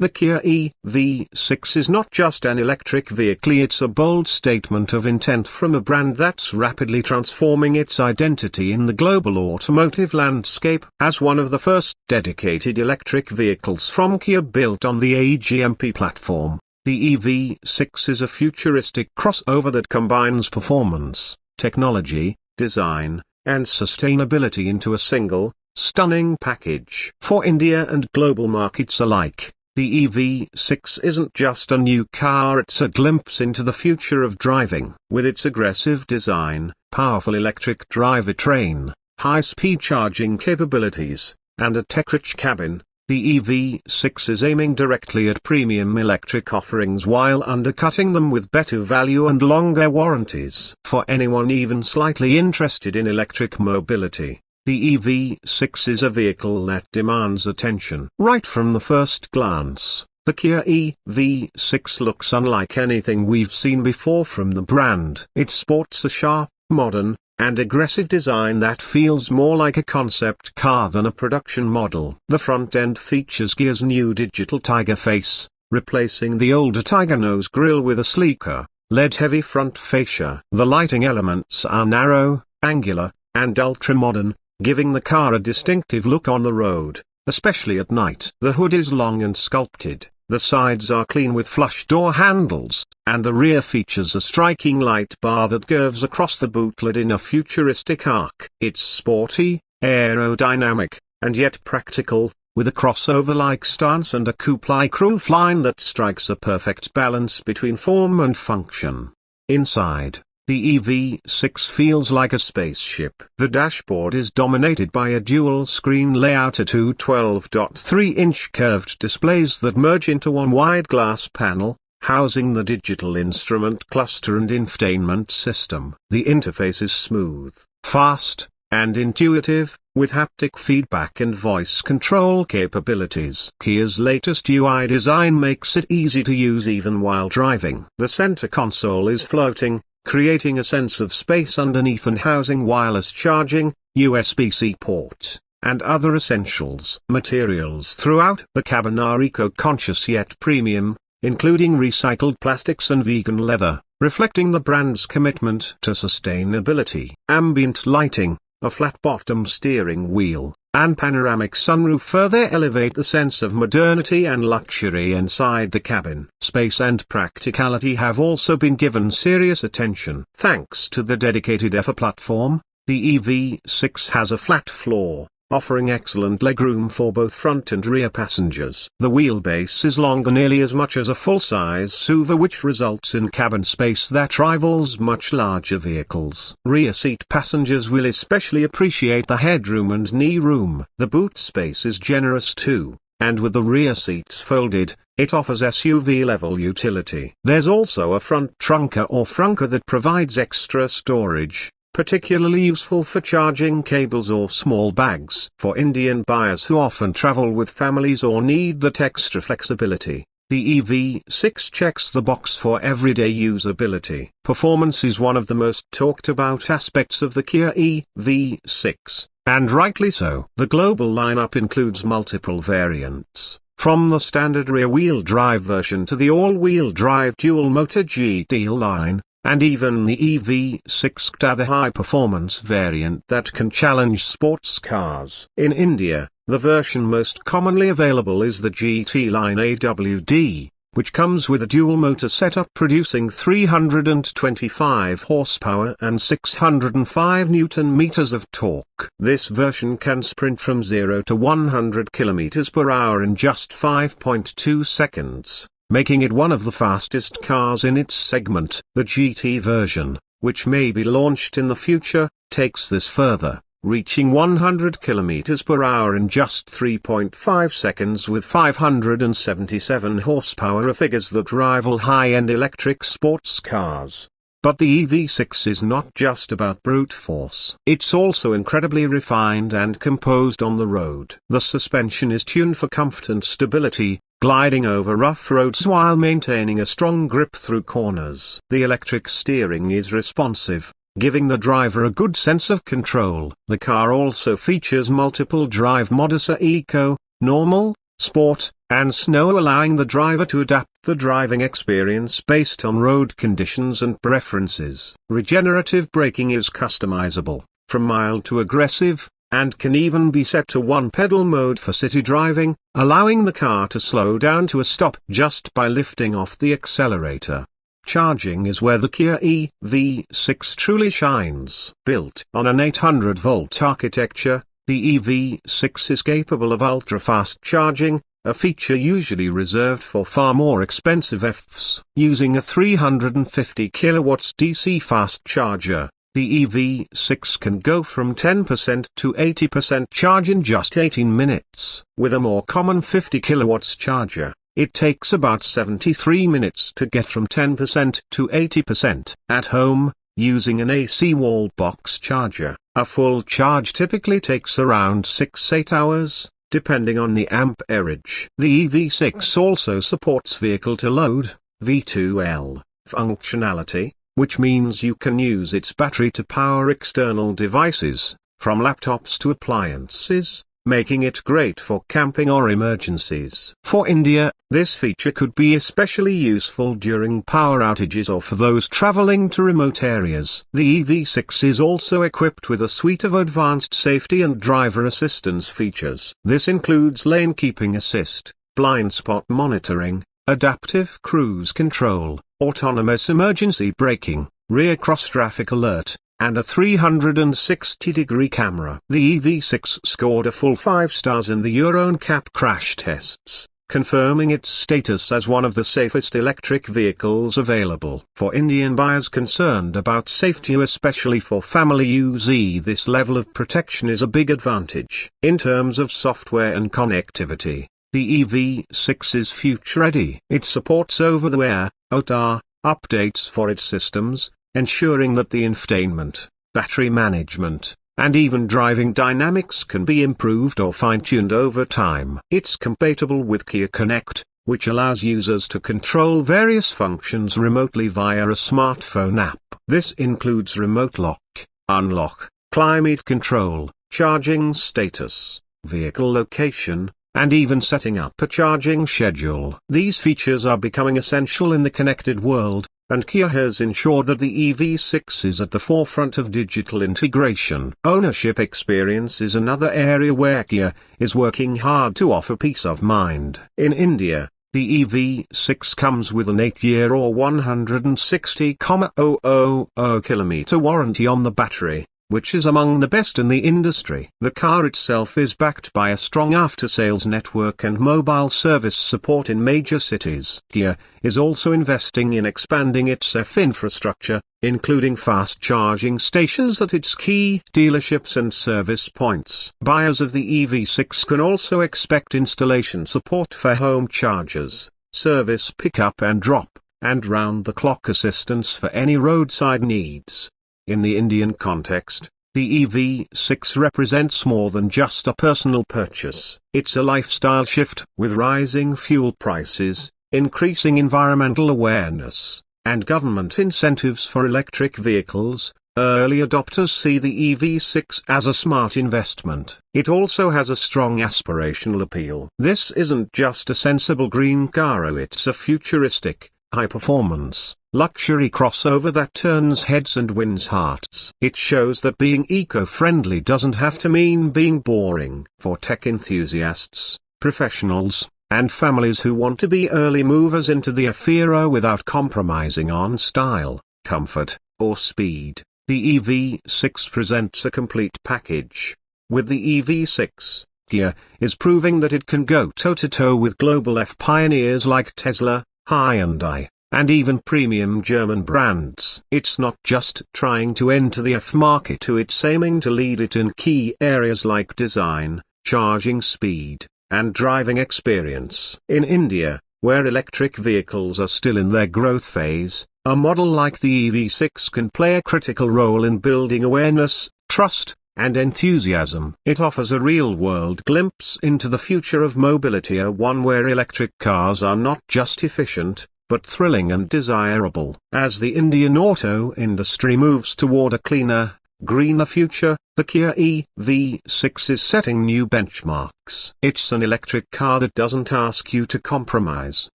The Kia EV6 is not just an electric vehicle, it's a bold statement of intent from a brand that's rapidly transforming its identity in the global automotive landscape. As one of the first dedicated electric vehicles from Kia built on the AGMP platform, the EV6 is a futuristic crossover that combines performance, technology, design, and sustainability into a single, stunning package. For India and global markets alike, the EV6 isn't just a new car, it's a glimpse into the future of driving. With its aggressive design, powerful electric drivetrain, high-speed charging capabilities, and a tech-rich cabin, the EV6 is aiming directly at premium electric offerings while undercutting them with better value and longer warranties. For anyone even slightly interested in electric mobility, the EV6 is a vehicle that demands attention. Right from the first glance, the Kia EV6 looks unlike anything we've seen before from the brand. It sports a sharp, modern, and aggressive design that feels more like a concept car than a production model. The front end features Kia's new digital Tiger face, replacing the older Tiger nose grille with a sleeker, LED-heavy front fascia. The lighting elements are narrow, angular, and ultra-modern, giving the car a distinctive look on the road, especially at night. The hood is long and sculpted, the sides are clean with flush door handles, and the rear features a striking light bar that curves across the boot lid in a futuristic arc. It's sporty, aerodynamic, and yet practical, with a crossover-like stance and a coupe-like roofline that strikes a perfect balance between form and function. Inside, the EV6 feels like a spaceship. The dashboard is dominated by a dual-screen layout of two 12.3-inch curved displays that merge into one wide glass panel, housing the digital instrument cluster and infotainment system. The interface is smooth, fast, and intuitive, with haptic feedback and voice control capabilities. Kia's latest UI design makes it easy to use even while driving. The center console is floating, creating a sense of space underneath and housing wireless charging, USB-C port, and other essentials. Materials throughout the cabin are eco-conscious yet premium, including recycled plastics and vegan leather, reflecting the brand's commitment to sustainability. Ambient lighting, a flat-bottom steering wheel, and panoramic sunroof further elevate the sense of modernity and luxury inside the cabin. Space and practicality have also been given serious attention. Thanks to the dedicated EVA platform, the EV6 has a flat floor, offering excellent legroom for both front and rear passengers. The wheelbase is longer, nearly as much as a full-size SUV, which results in cabin space that rivals much larger vehicles. Rear seat passengers will especially appreciate the headroom and knee room. The boot space is generous too, and with the rear seats folded, it offers SUV-level utility. There's also a front trunker or frunker that provides extra storage, particularly useful for charging cables or small bags. For Indian buyers who often travel with families or need that extra flexibility, the EV6 checks the box for everyday usability. Performance is one of the most talked about aspects of the Kia EV6, and rightly so. The global lineup includes multiple variants, from the standard rear-wheel drive version to the all-wheel drive dual-motor GT line, and even the EV6 to the high-performance variant that can challenge sports cars. In India, the version most commonly available is the GT line AWD, which comes with a dual-motor setup producing 325 horsepower and 605 Nm of torque. This version can sprint from 0 to 100 km/h in just 5.2 seconds, making it one of the fastest cars in its segment. The GT version, which may be launched in the future, takes this further, reaching 100 km/h in just 3.5 seconds with 577 horsepower, figures that rival high-end electric sports cars. But the EV6 is not just about brute force. It's also incredibly refined and composed on the road. The suspension is tuned for comfort and stability, gliding over rough roads while maintaining a strong grip through corners. The electric steering is responsive, giving the driver a good sense of control. The car also features multiple drive modes: Eco, Normal, Sport, and snow, allowing the driver to adapt the driving experience based on road conditions and preferences. Regenerative braking is customizable, from mild to aggressive, and can even be set to one-pedal mode for city driving, allowing the car to slow down to a stop just by lifting off the accelerator. Charging is where the Kia EV6 truly shines. Built on an 800-volt architecture, the EV6 is capable of ultra-fast charging, a feature usually reserved for far more expensive EVs. Using a 350 kW DC fast charger, the EV6 can go from 10% to 80% charge in just 18 minutes. With a more common 50 kW charger, it takes about 73 minutes to get from 10% to 80%. At home, using an AC wall box charger, a full charge typically takes around 6-8 hours, depending on the amperage. The EV6 also supports vehicle-to-load (V2L) functionality, which means you can use its battery to power external devices, from laptops to appliances, making it great for camping or emergencies. For India, this feature could be especially useful during power outages or for those traveling to remote areas. The EV6 is also equipped with a suite of advanced safety and driver assistance features. This includes lane keeping assist, blind spot monitoring, adaptive cruise control, autonomous emergency braking, rear cross-traffic alert, and a 360-degree camera. The EV6 scored a full 5 stars in the Euro NCAP crash tests, confirming its status as one of the safest electric vehicles available. For Indian buyers concerned about safety, especially for family use, this level of protection is a big advantage. In terms of software and connectivity, the EV6 is future-ready. It supports over-the-air (OTA) updates for its systems, ensuring that the infotainment, battery management, and even driving dynamics can be improved or fine-tuned over time. It's compatible with Kia Connect, which allows users to control various functions remotely via a smartphone app. This includes remote lock, unlock, climate control, charging status, vehicle location, and even setting up a charging schedule. These features are becoming essential in the connected world, and Kia has ensured that the EV6 is at the forefront of digital integration. Ownership experience is another area where Kia is working hard to offer peace of mind. In India, the EV6 comes with an 8-year or 160,000 km warranty on the battery, which is among the best in the industry. The car itself is backed by a strong after-sales network and mobile service support in major cities. Kia is also investing in expanding its EV infrastructure, including fast charging stations at its key dealerships and service points. Buyers of the EV6 can also expect installation support for home chargers, service pickup and drop, and round-the-clock assistance for any roadside needs. In the Indian context, the EV6 represents more than just a personal purchase. It's a lifestyle shift. With rising fuel prices, increasing environmental awareness, and government incentives for electric vehicles, early adopters see the EV6 as a smart investment. It also has a strong aspirational appeal. This isn't just a sensible green car, it's a futuristic, high-performance, luxury crossover that turns heads and wins hearts. It shows that being eco-friendly doesn't have to mean being boring. For tech enthusiasts, professionals, and families who want to be early movers into the EV era without compromising on style, comfort, or speed, the EV6 presents a complete package. With the EV6, Kia is proving that it can go toe-to-toe with global EV pioneers like Tesla, Hyundai, and even premium German brands. It's not just trying to enter the EV market, it's aiming to lead it in key areas like design, charging speed, and driving experience. In India, where electric vehicles are still in their growth phase, a model like the EV6 can play a critical role in building awareness, trust, and enthusiasm. It offers a real-world glimpse into the future of mobility, one where electric cars are not just efficient, but thrilling and desirable. As the Indian auto industry moves toward a cleaner, greener future, the Kia EV6 is setting new benchmarks. It's an electric car that doesn't ask you to compromise.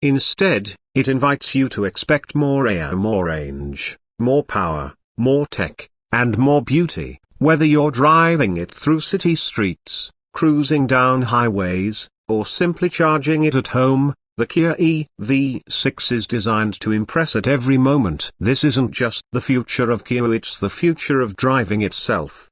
Instead, it invites you to expect more air, more range, more power, more tech, and more beauty. Whether you're driving it through city streets, cruising down highways, or simply charging it at home, the Kia EV6 is designed to impress at every moment. This isn't just the future of Kia, it's the future of driving itself.